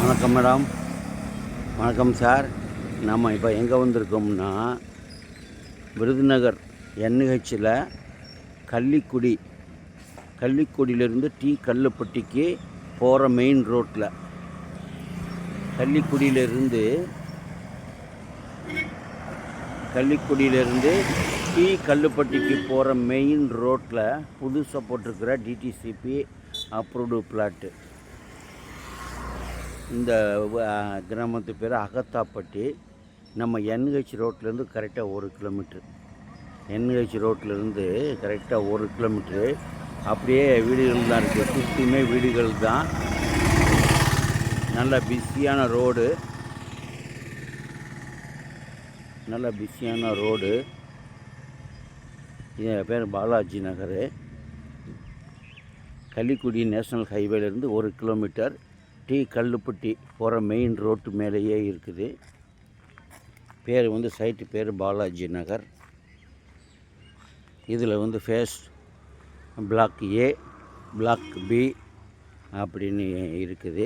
வணக்கம் மேடம். வணக்கம் சார். நம்ம இப்போ எங்கே வந்திருக்கோம்னா விருதுநகர் NHல கள்ளிக்குடியிலேருந்து கல்லுப்பட்டிக்கு போகிற மெயின் ரோட்டில், கள்ளிக்குடியிலேருந்து கல்லுப்பட்டிக்கு போகிற மெயின் ரோட்டில் புதுசாக போட்டிருக்கிற டிடிசிபி அப்ரூவ்டு பிளாட்டு. இந்த கிராமத்து பேர் அகத்தாப்பட்டி. நம்ம NH ரோட்லேருந்து கரெக்டாக 1 கிலோமீட்ரு. NH ரோட்லேருந்து கரெக்டாக 1 கிலோமீட்ரு. அப்படியே வீடுகள் தான் இருக்குது, சுற்றியுமே வீடுகள் தான். நல்ல பிஸியான ரோடு. என் பேர் பாலாஜி நகர். கள்ளிக்குடி நேஷ்னல் ஹைவேலேருந்து 1 கிலோமீட்டர் கல்லுப்பட்டி போகிற மெயின் ரோட்டு மேலேயே இருக்குது. பேர் சைட்டு பேர் பாலாஜி நகர். இதில் phase block A, block B அப்படின்னு இருக்குது.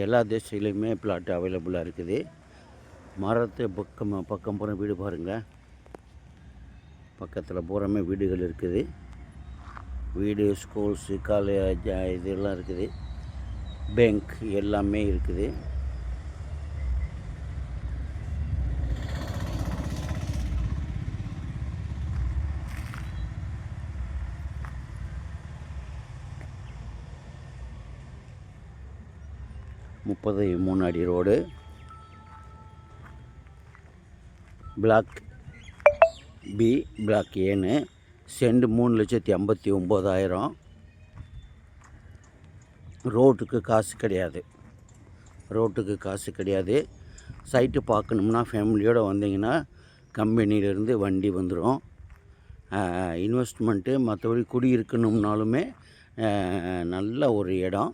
எல்லா திசையிலையுமே பிளாட் அவைலபிளாக இருக்குது. மரத்து பக்கம் போகிற வீடு பாருங்கள். பக்கத்தில் பூராமே வீடுகள் இருக்குது. வீடு, ஸ்கூல்ஸு, காலேஜ் இதெல்லாம் இருக்குது. பேங்க் எல்லாமே இருக்குது. முப்பது 3 அடி ரோடு. பிளாக் B, பிளாக் Aன்னு சென்ட் 3,59,000. ரோட்டுக்கு காசு கிடையாது. சைட்டு பார்க்கணும்னா ஃபேமிலியோடு வந்தீங்கன்னா கம்பெனியிலேருந்து வண்டி வந்துடும். இன்வெஸ்ட்மெண்ட்டு மற்றபடி குடியிருக்கணும்னாலுமே நல்ல ஒரு இடம்.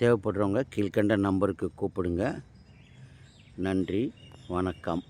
தேவைப்படுறவங்க கீழ்கண்ட நம்பருக்கு கூப்பிடுங்க. நன்றி, வணக்கம்.